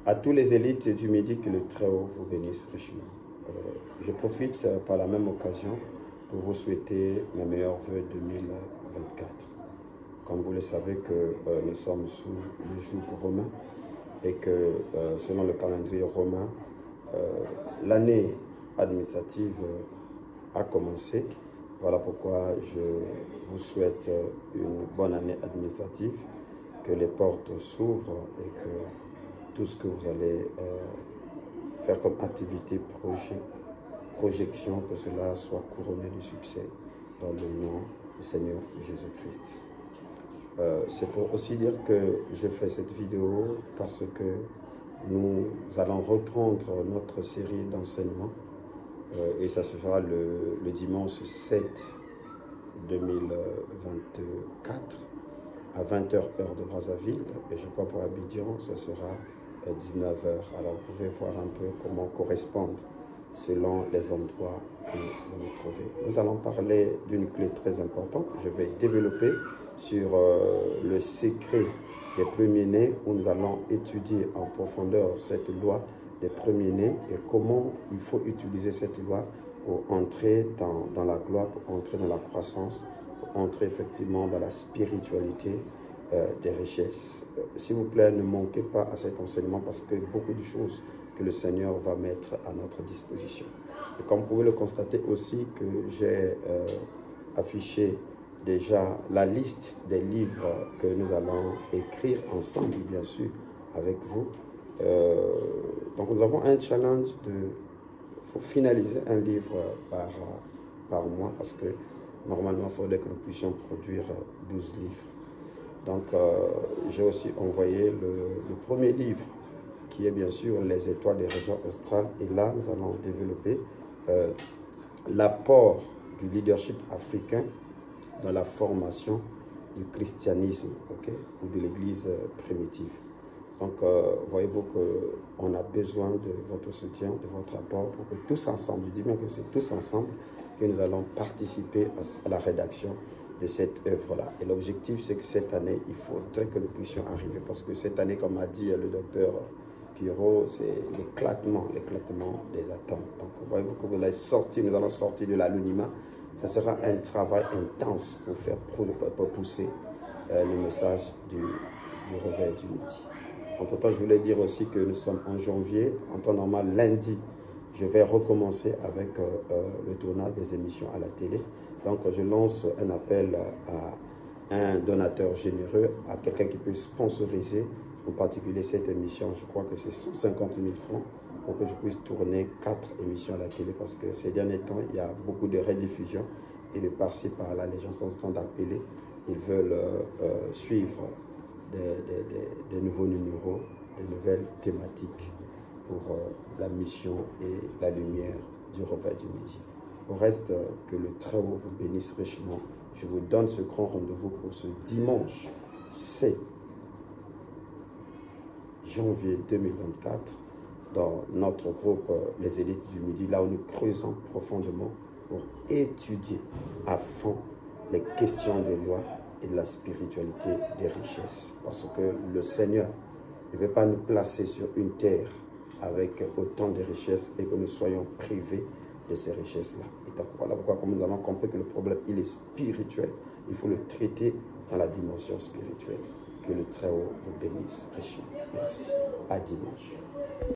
À tous les élites du Midi, que le Très-Haut vous bénisse richement. Je profite par la même occasion pour vous souhaiter mes meilleurs vœux 2024. Comme vous le savez que nous sommes sous le joug romain et que selon le calendrier romain, l'année administrative a commencé. Voilà pourquoi je vous souhaite une bonne année administrative, que les portes s'ouvrent et que tout ce que vous allez faire comme activité, projection, que cela soit couronné du succès dans le nom du Seigneur Jésus-Christ. C'est pour aussi dire que je fais cette vidéo parce que nous allons reprendre notre série d'enseignements et ça se fera le dimanche 7 2024 à 20h heure de Brazzaville et je crois pour Abidjan ce sera 19h. Alors vous pouvez voir un peu comment correspondre selon les endroits que vous vous trouvez. Nous allons parler d'une clé très importante. Je vais développer sur le secret des premiers-nés où nous allons étudier en profondeur cette loi des premiers-nés et comment il faut utiliser cette loi pour entrer dans la gloire, pour entrer dans la croissance, pour entrer effectivement dans la spiritualité des richesses. S'il vous plaît, ne manquez pas à cet enseignement parce que beaucoup de choses que le Seigneur va mettre à notre disposition. Et comme vous pouvez le constater aussi que j'ai affiché déjà la liste des livres que nous allons écrire ensemble, bien sûr, avec vous. Donc nous avons un challenge faut finaliser un livre par mois parce que normalement il faudrait que nous puissions produire 12 livres. Donc j'ai aussi envoyé le premier livre qui est bien sûr Les étoiles des régions australes et là nous allons développer l'apport du leadership africain dans la formation du christianisme, ou de l'église primitive. Donc, voyez-vous qu'on a besoin de votre soutien, de votre apport pour que tous ensemble, je dis bien que c'est tous ensemble que nous allons participer à la rédaction de cette œuvre-là. Et l'objectif, c'est que cette année, il faudrait que nous puissions arriver parce que cette année, comme a dit le docteur Pierrot, c'est l'éclatement des attentes. Donc, voyez-vous que vous allez sortir, nous allons sortir de l'anonymat. Ça sera un travail intense pour faire pousser le message du réveil du midi. Entre-temps, je voulais dire aussi que nous sommes en janvier. En temps normal, lundi, je vais recommencer avec le tournage des émissions à la télé. Donc, je lance un appel à un donateur généreux, à quelqu'un qui peut sponsoriser en particulier cette émission. Je crois que c'est 150 000 francs pour que je puisse tourner 4 émissions à la télé parce que ces derniers temps, il y a beaucoup de rediffusions et de par-ci, par-là, les gens sont en train d'appeler. Ils veulent suivre des nouveaux numéros, des nouvelles thématiques pour la mission et la lumière du réveil du midi. Au reste, que le Très-Haut vous bénisse richement. Je vous donne ce grand rendez-vous pour ce dimanche 7 janvier 2024 dans notre groupe Les Élites du Midi, là où nous creusons profondément pour étudier à fond les questions des lois et de la spiritualité des richesses. Parce que le Seigneur ne veut pas nous placer sur une terre avec autant de richesses et que nous soyons privés de ces richesses-là. Et donc voilà pourquoi, comme nous avons compris que le problème, il est spirituel, il faut le traiter dans la dimension spirituelle. Que le Très-Haut vous bénisse richement. Merci. À dimanche.